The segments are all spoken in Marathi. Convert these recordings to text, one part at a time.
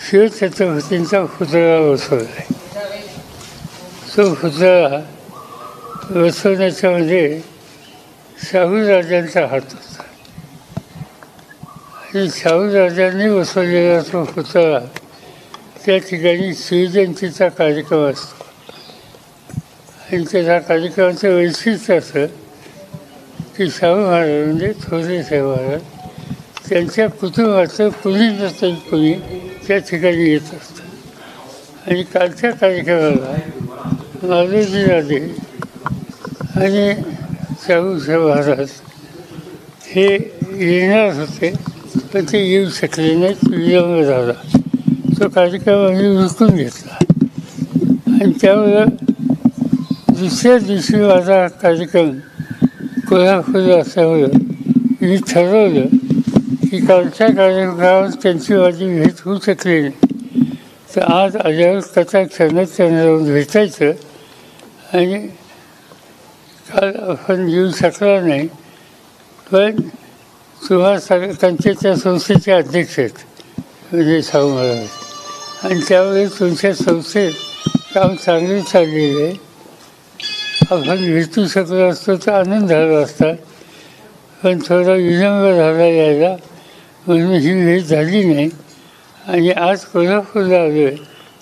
शिवछत्रपतींचा पुतळा बसवला आहे. तो पुतळा बसवण्याच्यामध्ये शाहू राजांचा हात होता आणि शाहू राजांनी बसवलेला तो पुतळा त्या ठिकाणी शिवजयंतीचा कार्यक्रम असतो आणि त्या कार्यक्रमाचं वैशिष्ट्य असं की शाहू महाराज म्हणजे थोरले साहेब महाराज त्यांच्या कुटुंबाचं कुणी नसेल कुणी त्या ठिकाणी येत असतं. आणि कालच्या कार्यक्रमाला मालोजी राजे आणि शाहू महाराज हे येणार होते पण ते येऊ शकले नाहीत, विलंब झाला. तो कार्यक्रम आम्ही उरकून घेतला आणि त्यामुळं दुसऱ्या दिवशी माझा कार्यक्रम कोल्हापूरला असल्यामुळं मी ठरवलं की कालच्या कार्यक्रमात त्यांची माझी भेट होऊ शकली नाही, तर आज आल्यावर कथाक्षणात त्यांना जाऊन भेटायचं. आणि काल आपण येऊ शकला नाही, पण तुम्हा त्यांचे त्या संस्थेचे अध्यक्ष आहेत म्हणजे शाहू महाराज, आणि त्यावेळी तुमच्या संस्थेत काम चांगले चाललेलं आहे. आपण भेटू शकलो असतो तर आनंद झाला असता, पण थोडा विलंब झाला यायला म्हणून ही भेट झाली नाही. आणि आज कोल्हापूरला आलो आहे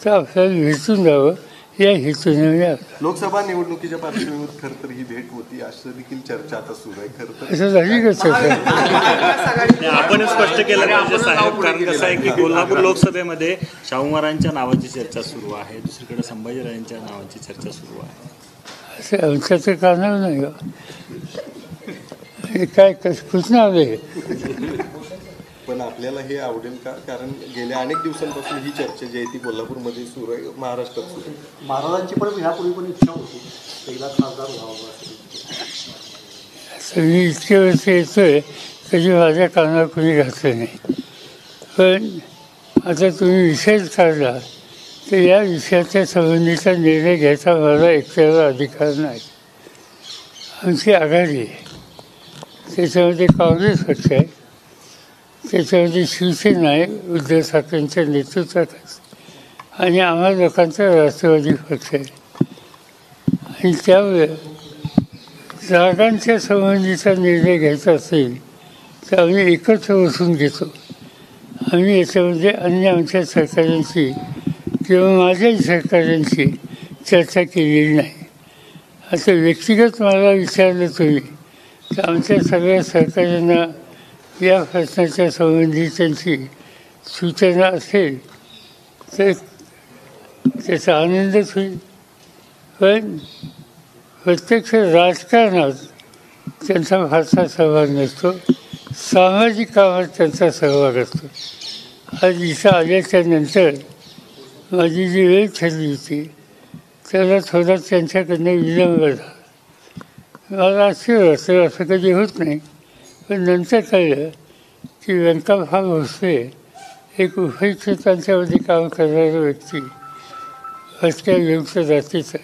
तर आपल्याला भेटून जावं या हेतूने मी आलो. लोकसभा निवडणुकीच्या पार्श्वभूमीवर खरं तर ही भेट होती असं देखील चर्चा आता सुरू आहे. खरं तर असं झाली का चर्चा? आपण स्पष्ट केलं पाहिजे साहेब, कारण कसं आहे की कोल्हापूर लोकसभेमध्ये शाहू महाराजांच्या नावाची चर्चा सुरू आहे, दुसरीकडे संभाजीराजांच्या नावाची चर्चा सुरू आहे. असं आमच्याचं कानावर नाही का? काय कुठनं आलं? पण आपल्याला हे आवडेल का? कारण गेल्या अनेक दिवसांपासून ही चर्चा जी आहे ती कोल्हापूरमध्ये सुरू आहे, महाराष्ट्रात सुरू आहे. महाराजांची पण ह्यापूर्वी पण इच्छा होती एकदा खासदार व्हावं असं. मी इतके वर्ष येतोय कधी माझ्या कानावर कोणी घातलं नाही, पण आता तुम्ही विषयच काढला तर या विषयाच्या संबंधीचा निर्णय घ्यायचा मला एकट्याला अधिकार नाही. आमची आघाडी आहे, त्याच्यामध्ये काँग्रेस पक्ष आहे, त्याच्यामध्ये शिवसेना आहे उद्धव ठाकरेंच्या नेतृत्वात, आणि आम्हा लोकांचा राष्ट्रवादी पक्ष आहे. आणि त्यामुळे जागांच्या संबंधीचा निर्णय घ्यायचा असेल तर आम्ही एकत्र बसून घेतो. आम्ही याच्यामध्ये अन्य आमच्या सहकाऱ्यांशी किंवा माझ्याही सहकाऱ्यांशी चर्चा केलेली नाही. असं व्यक्तिगत मला विचारलं तुम्ही तर आमच्या सगळ्या सहकाऱ्यांना या प्रश्नाच्या संबंधी त्यांची सूचना असेल तर त्याचा आनंदच होईल. पण प्रत्यक्ष राजकारणात त्यांचा फारसा सहभाग नसतो, सामाजिक कामात त्यांचा सहभाग असतो. आज इथं आल्याच्या नंतर माझी जी वेळ ठरली होती त्याला थोडा त्यांच्याकडनं विलंब झाला. मला आश्चर्य वाटतं, असं कधी होत नाही. पण नंतर कळलं की व्यंकटराव भोसले एक उपयुक्तांच्यामध्ये काम करणारा व्यक्ती भटक्या विमुक्त जातीचा,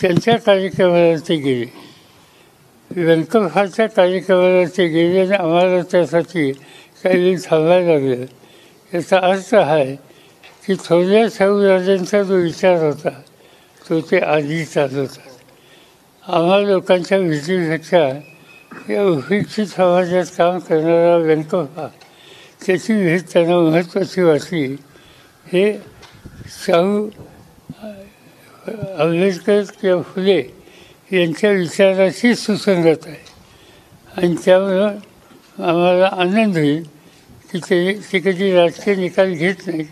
त्यांच्या कार्यक्रमाला ते गेले. व्यंकटरावच्या कार्यक्रमाला ते गेले आणि आम्हाला त्यासाठी काही वेळ थांबायला लागलं. याचा अर्थ हा आहे की थोरल्या शाहू राजांचा जो विचार होता तो ते आधी चालवतात. आम्हा लोकांच्या भेटीपेक्षा या उपेक्षित समाजात काम करणारा व्यंकटराव त्याची भेट त्यांना महत्त्वाची वाटली. हे शाहू आंबेडकर किंवा फुले यांच्या विचाराशी सुसंगत आहे. आणि त्यामुळं आम्हाला आनंद होईल की ते कधी राजकीय निकाल घेत नाहीत,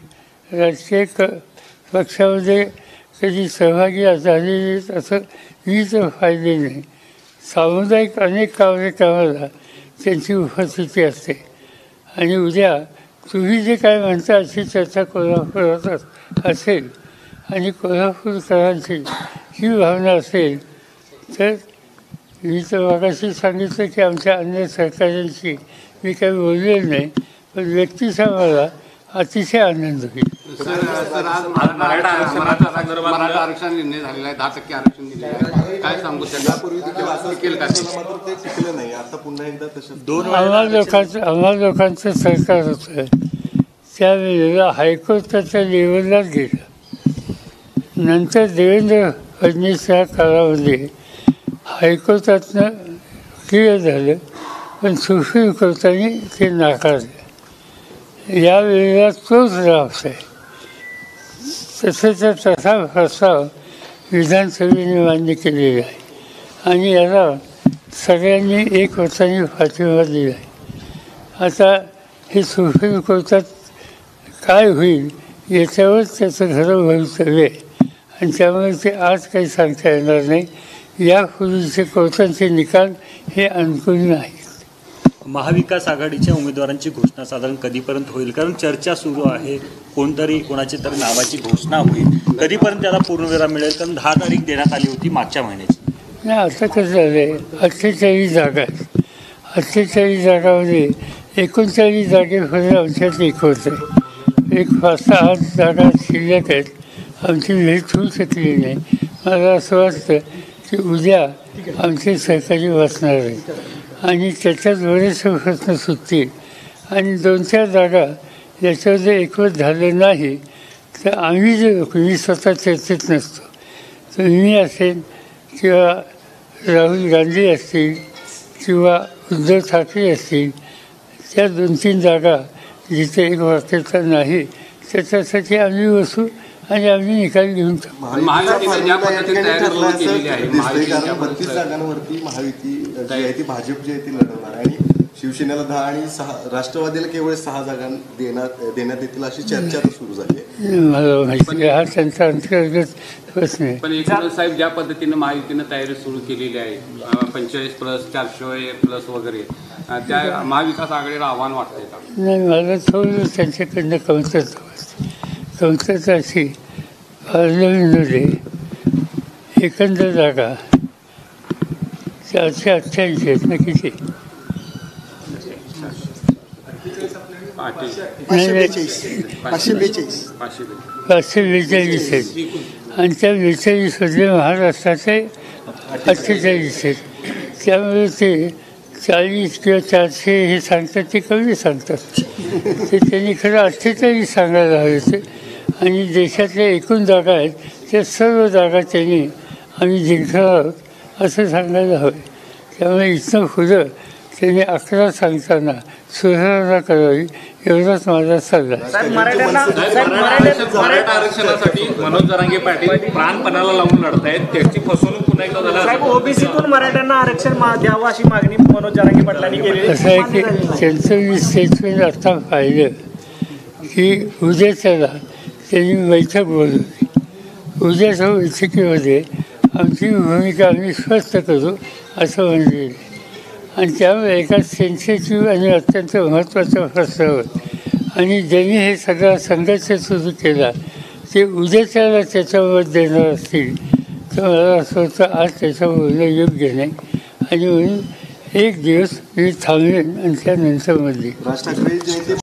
राजकीय पक्षामध्ये कधी सहभागी झालेले असं मी तर फायदे नाही. सामुदायिक अनेक कार्यक्रमाला त्यांची उपस्थिती असते. आणि उद्या तुम्ही जे काय म्हणता अशी चर्चा कोल्हापुरात असेल आणि कोल्हापूरकरांची ही भावना असेल तर मी तर मागाशी सांगितलं की आमच्या अन्य सहकाऱ्यांशी मी काही बोललेलं नाही, पण व्यक्तीचा मला अतिशय आनंद होईल. मराठा आरक्षण निर्णय झालेला आहे, 10% आरक्षण दिलेलं आहे, काय सांगू त्यापूर्वी ते टिकलं नाही, आता पुन्हा एकदा तसं आम्हा लोकांचं सरकार होतं त्यावेळेला हायकोर्टाच्या लेवललाच गेलं. नंतर देवेंद्र फडणवीसच्या काळामध्ये हायकोर्टातनं क्लिअर झालं, पण सुप्रीम कोर्टाने ते नाकारलं. यावेळेला तोच ड्राफ्ट आहे. तसाचा तसा प्रस्ताव विधानसभेने मान्य केलेला आहे आणि याला सगळ्यांनी एक वर्षाने पाठिंबा दिला आहे. आता हे सुप्रीम कोर्टात काय होईल याच्यावर त्याचं खरं भवितव्य आहे आणि त्यामुळे ते आज काही सांगता येणार नाही. यापूर्वीचे कोर्टाचे निकाल हे अनुकूल नाहीत. महाविकास आघाडीच्या उमेदवारांची घोषणा साधारण कधीपर्यंत होईल? कारण चर्चा सुरू आहे, कोणत्या तरी नावाची घोषणा होईल. कधीपर्यंत त्याला पूर्णविराम मिळेल? कारण 10 तारीख देण्यात आली होती मागच्या महिन्याची. नाही, आता कसं झालं आहे, 48 जागा आहेत. 48 जागामध्ये 39 जागेपर्यंत आमच्यात एक होत आहे. एक 5-6 जागा शिल्लक आहेत. आमची भेट होऊ शकली नाही. मला असं वाटतं की उद्या आमचे सहकारी बसणार आहेत आणि त्याच्यात बरेचसे प्रश्न सुटतील आणि 2-4 जागा याच्यावर जर एकवट झालं नाही तर आम्ही जे लोक, मी स्वतः चर्चेत नसतो, तर मी असेल किंवा राहुल गांधी असतील किंवा उद्धव ठाकरे असतील, त्या 2-3 जागा जिथे एक वाक्यता नाही त्याच्यासाठी आम्ही बसू आणि आम्ही निकाल घेऊन टाकू. 32 जागांवरती महायुती जी आहे ती भाजप जी आहे ती लढवणार आणि शिवसेनेला 10 आणि 6, राष्ट्रवादीला केवळ 6 जागा देण्यात येतील अशी चर्चा सुरू झाली आहे. मला माहिती हा त्यांचा अंतर्गत प्रश्न आहे. पण एकनाथ साहेब ज्या पद्धतीनं महायुतीनं तयारी सुरू केलेली आहे, 45+, 400+ वगैरे, त्या महाविकास आघाडीला आव्हान वाटतंय का? नाही, मला थोडं त्यांच्याकडनं कमतरता अशी पार्लमेंटमध्ये एकंदर जागा 488 आहेत ना किती? 542 आहेत आणि त्या 42मध्ये महाराष्ट्राचे 48 आहेत. त्यामुळे ते 40 किंवा 400 हे सांगतात ते कमी सांगतात. ते त्यांनी खरं 48 सांगायला हवे होते आणि देशातल्या एकूण जागा आहेत त्या सर्व जागा त्यांनी आम्ही जिंकणार आहोत असं सांगायला हवे. त्यामुळे इथनं पुढं त्यांनी 11 सांगताना सुधारणा करावी एवढाच माझा सल्ला. मराठा आरक्षणासाठी मनोज जरांगे पाटील प्राणपणाला लावून लढतायत, त्याची फसवणूक पुन्हा एकदा झाली. ओबीसीतून मराठ्यांना आरक्षण द्यावं अशी मागणी मनोज जरांगे पाटलांनी केली. असं आहे की त्यांचं मी स्टेटमेंट आता पाहिलं की उद्याच्याला त्यांनी बैठक बोलवली. उद्याच्या बैठकीमध्ये आमची भूमिका आम्ही स्पष्ट करू असं म्हणले आणि त्यामुळे एका सेन्सिटिव्ह आणि अत्यंत महत्त्वाच्या प्रश्नावर आणि ज्यांनी हे सगळा संघर्ष सुरू केला ते उद्याच्याला त्याच्यावर देणार असतील तर मला असं होतं आज त्याच्यावर बोलणं योग्य नाही आणि म्हणून एक दिवस मी थांबेन आणि त्यानंतर मध्ये राज ठाकरे